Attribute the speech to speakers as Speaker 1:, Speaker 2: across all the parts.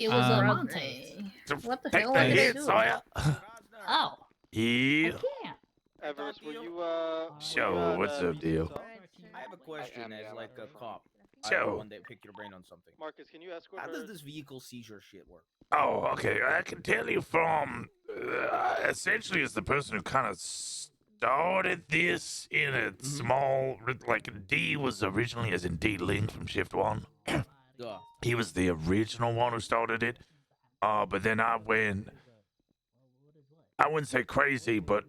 Speaker 1: It was a Monte.
Speaker 2: What the
Speaker 3: Take
Speaker 2: hell
Speaker 3: the
Speaker 2: are you
Speaker 3: hit,
Speaker 2: doing?
Speaker 3: Sawyer.
Speaker 1: Oh,
Speaker 3: Yeah.
Speaker 1: I can't.
Speaker 4: Everest, were you
Speaker 3: Show, what's up, deal?
Speaker 5: I have a question as like a cop. I
Speaker 3: Show.
Speaker 5: want to pick your brain on something.
Speaker 4: Marcus, can you escort
Speaker 5: How
Speaker 4: her?
Speaker 5: does this vehicle seizure shit work?
Speaker 3: Oh, okay. I can tell you from essentially as the person who kind of started this in a small, like D was originally as in D Link from Shift 1. He was the original one who started it. But then I wouldn't say crazy, but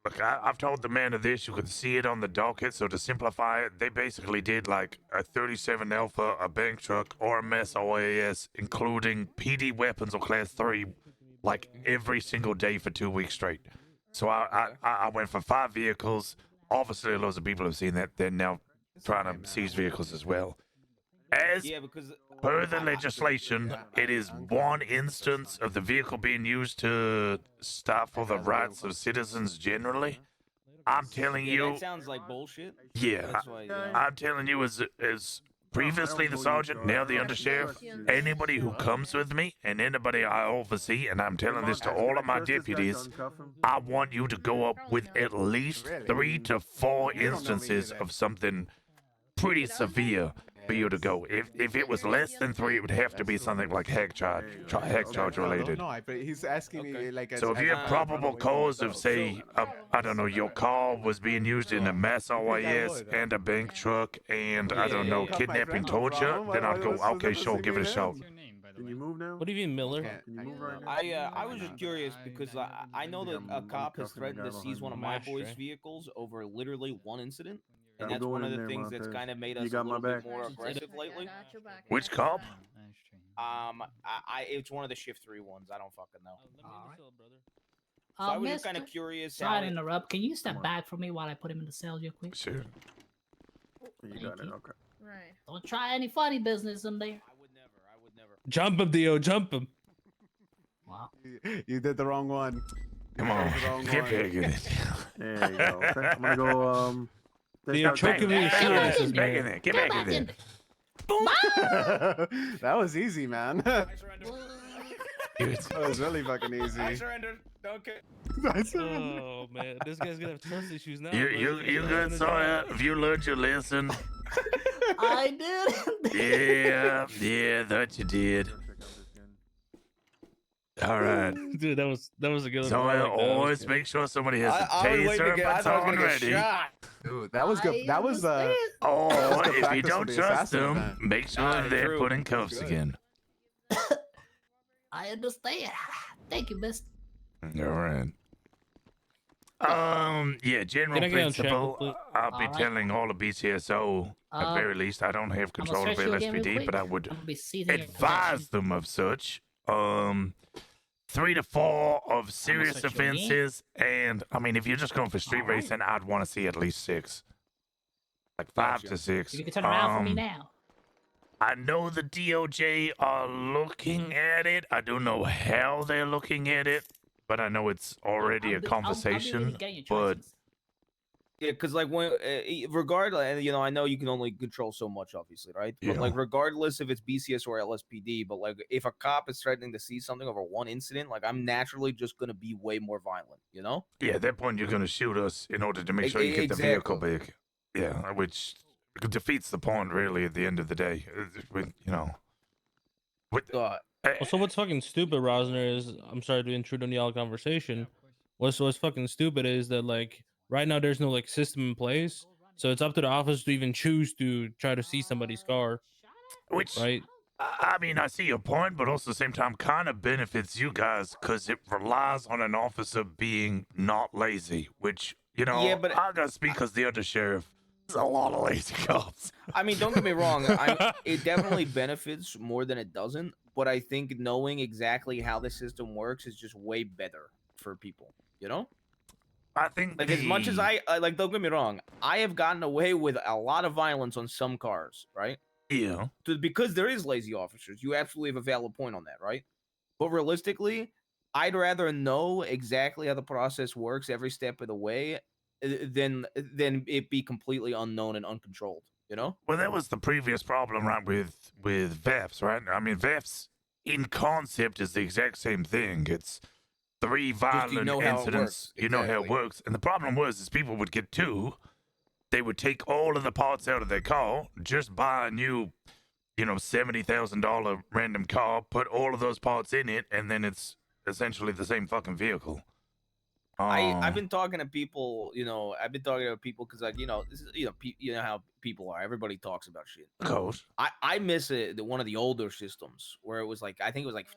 Speaker 3: look, I've told the man of this, you can see it on the docket. So to simplify it, they basically did like a 37 Alpha, a bank truck, RMS, OAS, including PD weapons or Class 3, like every single day for 2 weeks straight. So I went for 5 vehicles. Obviously, loads of people have seen that. They're now trying to seize vehicles as well. As per the legislation, it is one instance of the vehicle being used to stop for the rights of citizens generally. I'm telling you.
Speaker 5: That sounds like bullshit.
Speaker 3: Yeah, I'm telling you as previously the sergeant, now the undersheriff, anybody who comes with me and anybody I oversee, and I'm telling this to all of my deputies, I want you to go up with at least 3 to 4 instances of something pretty severe for you to go. If it was less than 3, it would have to be something like hack charge related.
Speaker 6: No, but he's asking me like.
Speaker 3: So if you have probable cause of, say, I don't know, your car was being used in a mass OIS and a bank truck and, I don't know, kidnapping, torture, then I'd go, okay, sure, give it a shot.
Speaker 6: Can you move now?
Speaker 7: What do you mean, Miller?
Speaker 6: Can you move right now?
Speaker 5: I was just curious because I know that a cop has threatened to seize one of my boys' vehicles over literally one incident. And that's one of the things that's kind of made us a little bit more aggressive lately.
Speaker 3: Which cop?
Speaker 5: It's one of the Shift 3 ones. I don't fucking know.
Speaker 1: So
Speaker 5: I was just kind of curious.
Speaker 1: Sorry to interrupt. Can you step back for me while I put him in the cell real quick?
Speaker 3: Sure.
Speaker 6: You got it. Okay.
Speaker 2: Right.
Speaker 1: Don't try any funny business in there.
Speaker 5: I would never.
Speaker 7: Jump him, Dio. Jump him.
Speaker 1: Wow.
Speaker 6: You did the wrong one.
Speaker 3: Come on, get back in it.
Speaker 6: There you go. Okay. I'm gonna go.
Speaker 7: Dio, choking me.
Speaker 3: Get back in there. Get back in there.
Speaker 6: That was easy, man.
Speaker 5: I surrender.
Speaker 6: That was really fucking easy.
Speaker 5: I surrender. Don't care.
Speaker 7: Oh man, this guy's gonna have trust issues now.
Speaker 3: You good, Sawyer? Have you learned your lesson?
Speaker 1: I did.
Speaker 3: Yeah, that you did. All right,
Speaker 7: Dude, that was a good one.
Speaker 3: Sawyer, always make sure somebody has a taser baton ready.
Speaker 6: Dude, that was good. That was
Speaker 3: Oh,
Speaker 6: good
Speaker 3: if you
Speaker 6: practice
Speaker 3: don't
Speaker 6: for the
Speaker 3: trust
Speaker 6: assassin
Speaker 3: them,
Speaker 6: event.
Speaker 3: make sure they're put in cuffs again.
Speaker 1: I understand. Thank you, mister.
Speaker 3: All right. Yeah, general
Speaker 7: Can I get on
Speaker 3: principle.
Speaker 7: check, please?
Speaker 3: I'll be
Speaker 1: All right.
Speaker 3: telling all of BCSO, at very least, I don't have control of
Speaker 1: search you again real
Speaker 3: LSPD,
Speaker 1: quick.
Speaker 3: but I would
Speaker 1: I'm gonna be seizing your
Speaker 3: advise them of such. 3 to 4 of serious
Speaker 1: search you again.
Speaker 3: offenses, and I mean, if you're just going for street
Speaker 1: All right.
Speaker 3: racing, I'd want to see at least 6, like 5 to 6.
Speaker 1: You can turn around for me now.
Speaker 3: I know the DOJ are looking at it. I don't know how they're looking at it, but I know it's already a conversation. But
Speaker 5: Yeah, because like when, regardless, you know, I know you can only control so much, obviously, right? But
Speaker 3: Yeah.
Speaker 5: like, regardless if it's BCS or LSPD, but like, if a cop is threatening to see something over one incident, like, I'm naturally just gonna be way more violent, you know?
Speaker 3: yeah, at that point, you're going to shoot us in order to make sure you get the vehicle back. Yeah, which defeats the point, really, at the end of the day. You know.
Speaker 7: Also, what's fucking stupid, Rosner, is I'm sorry to intrude on y'all conversation. What's fucking stupid is that like right now there's no like system in place, so it's up to the officer to even choose to try to see somebody's car.
Speaker 3: Which,
Speaker 7: right?
Speaker 3: I mean, I see your point, but also at the same time kind of benefits you guys because it relies on an officer being not lazy, which, you know,
Speaker 5: Yeah, but
Speaker 3: I gotta speak as the undersheriff. There's a lot of lazy cops.
Speaker 5: I mean, don't get me wrong. It definitely benefits more than it doesn't. But I think knowing exactly how the system works is just way better for people. You know?
Speaker 3: I think
Speaker 5: like as much as I like, don't get me wrong. I have gotten away with a lot of violence on some cars, right?
Speaker 3: Yeah.
Speaker 5: Because there is lazy officers. You absolutely have a valid point on that, right? But realistically, I'd rather know exactly how the process works every step of the way than it be completely unknown and uncontrolled, you know?
Speaker 3: Well, that was the previous problem, right, with VEFs, right? I mean, VEFs, in concept is the exact same thing. It's three violent
Speaker 5: know how it
Speaker 3: incidents.
Speaker 5: works.
Speaker 3: You know how it
Speaker 5: Exactly.
Speaker 3: works. And the problem was is people would get two. They would take all of the parts out of their car, just buy a new, $70,000 random car, put all of those parts in it, and then it's essentially the same fucking vehicle.
Speaker 5: I've been talking to people, because this is, you know how people are. Everybody talks about shit.
Speaker 3: Of course.
Speaker 5: I miss one of the older systems where it was like, I think it was like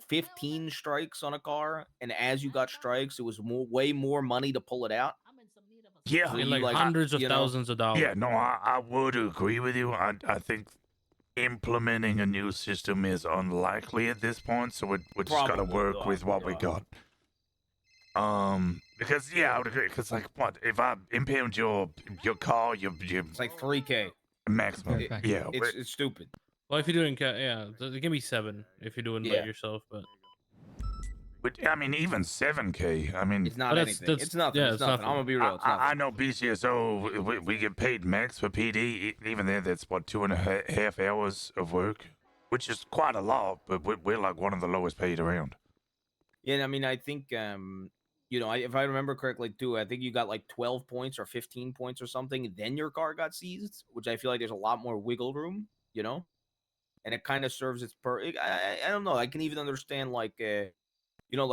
Speaker 5: 15 strikes on a car, and as you got strikes, it was way more money to pull it out.
Speaker 3: Yeah,
Speaker 5: So
Speaker 7: And
Speaker 5: you,
Speaker 7: like hundreds of
Speaker 5: you know-
Speaker 7: thousands of dollars.
Speaker 3: yeah. No, I would agree with you. I think implementing a new system is unlikely at this point, so we just gotta
Speaker 5: Probably,
Speaker 3: work with what we
Speaker 5: yeah.
Speaker 3: got. Because I would agree. Because like, what if I impound your car, your
Speaker 5: It's like 3K.
Speaker 3: maximum?
Speaker 5: It-
Speaker 3: Yeah,
Speaker 5: It's stupid.
Speaker 7: Well, if you're doing it can be 7 if you're doing
Speaker 5: Yeah.
Speaker 7: by yourself, but
Speaker 3: but I mean, even 7K. I mean,
Speaker 5: It's not
Speaker 7: But
Speaker 5: anything.
Speaker 7: that's-
Speaker 5: It's nothing.
Speaker 7: yeah,
Speaker 5: It's
Speaker 7: it's
Speaker 5: nothing. I'm
Speaker 7: nothing.
Speaker 5: gonna be real. It's nothing.
Speaker 3: I know BCSO. We get paid max for PD. Even there, that's what 2.5 hours of work, which is quite a lot. But we're like one of the lowest paid around.
Speaker 5: Yeah, I mean, I think, if I remember correctly too, I think you got like 12 points or 15 points or something. Then your car got seized, which I feel like there's a lot more wiggle room, and it kind of serves its I don't know. I can even understand like,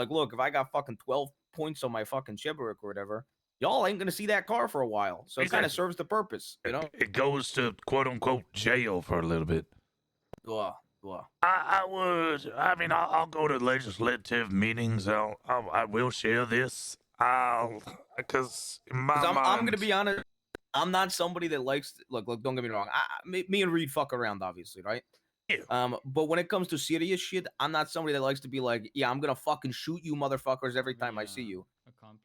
Speaker 5: look, if I got fucking 12 points on my fucking Chevrolet or whatever, y'all ain't gonna see that car for a while. So it kind
Speaker 3: Exactly.
Speaker 5: of serves the purpose,
Speaker 3: It goes to quote unquote jail for a little bit.
Speaker 5: Ugh.
Speaker 3: I would. I mean, I'll go to legislative meetings. I will share this. Because in my
Speaker 5: I'm
Speaker 3: mind,
Speaker 5: gonna be honest. I'm not somebody that likes look. Don't get me wrong. Me and Reed fuck around, obviously, right?
Speaker 3: Yeah.
Speaker 5: But when it comes to serious shit, I'm not somebody that likes to be like, yeah, I'm gonna fucking shoot you, motherfuckers, every time I see you.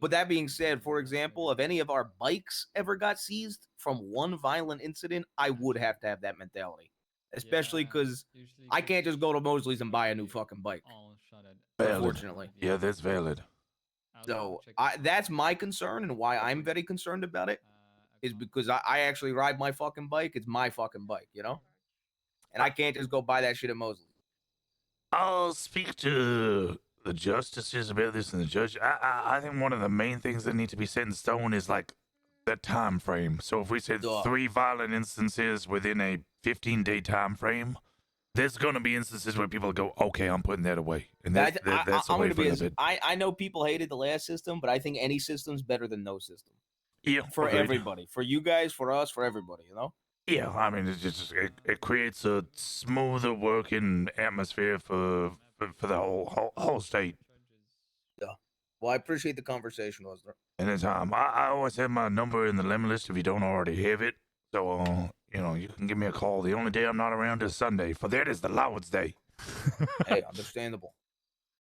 Speaker 5: But that being said, for example, if any of our bikes ever got seized from one violent incident, I would have to have that mentality, especially because I can't just go to Mosley's and buy a new fucking bike.
Speaker 3: Valid.
Speaker 5: Unfortunately.
Speaker 3: Yeah, that's valid.
Speaker 5: So that's my concern, and why I'm very concerned about it is because I actually ride my fucking bike. It's my fucking bike, and I can't just go buy that shit at Mosley.
Speaker 3: I'll speak to the justices about this and the judge. I think one of the main things that need to be set in stone is like the time frame. So if we said
Speaker 5: Duh.
Speaker 3: 3 violent instances within a 15-day time frame, there's going to be instances where people go, okay, I'm putting that away. And that's the
Speaker 5: I'm
Speaker 3: way
Speaker 5: gonna
Speaker 3: for
Speaker 5: be
Speaker 3: a bit.
Speaker 5: I know people hated the last system, but I think any system's better than no system
Speaker 3: Yeah,
Speaker 5: for
Speaker 3: agreed.
Speaker 5: everybody, for you guys, for us, for everybody.
Speaker 3: Yeah, I mean, it creates a smoother working atmosphere for the whole state.
Speaker 5: Well, I appreciate the conversation, Rosner.
Speaker 3: Anytime. I always have my number in the lemon list if you don't already have it. So, you can give me a call. The only day I'm not around is Sunday, for that is the Lord's Day.
Speaker 5: Hey, understandable.